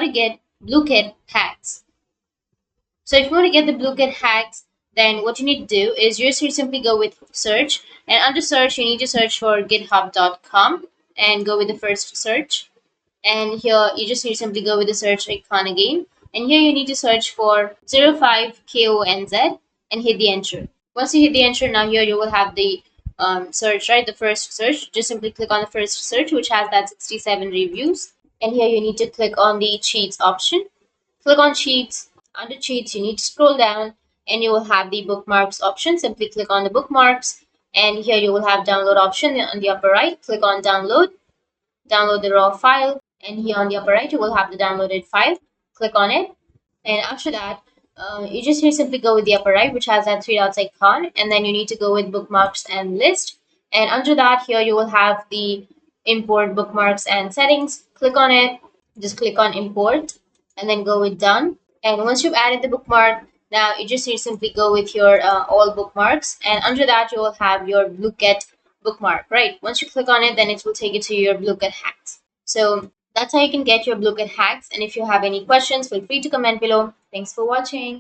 to get Blooket Hacks. So if you want to get the Blooket Hacks, then what you need to do is you just simply go with search, and under search you need to search for github.com and go with the first search. And here you just need to simply go with the search icon again, and here you need to search for 05KONZ and hit the enter. Once you hit the enter, now here you will have the search, right? The first search. Just simply click on the first search, which has that 67 reviews, and here you need to click on the cheats option. Click on cheats. Under cheats you need to scroll down, and you will have the bookmarks option. Simply click on the bookmarks, and here you will have download option on the upper right. Click on download the raw file, and here on the upper right you will have the downloaded file. Click on it, and after that you just need to simply go with the upper right, which has that three dots icon, and then you need to go with bookmarks and list, and under that here you will have the import bookmarks and settings. Click on it, just click on import, and then go with done. And once you've added the bookmark, now you just need to simply go with your all bookmarks, and under that you will have your Blooket bookmark, right? Once you click on it, then it will take you to your Blooket hacks. So that's how you can get your Blooket hacks, and if you have any questions, feel free to comment below. Thanks for watching.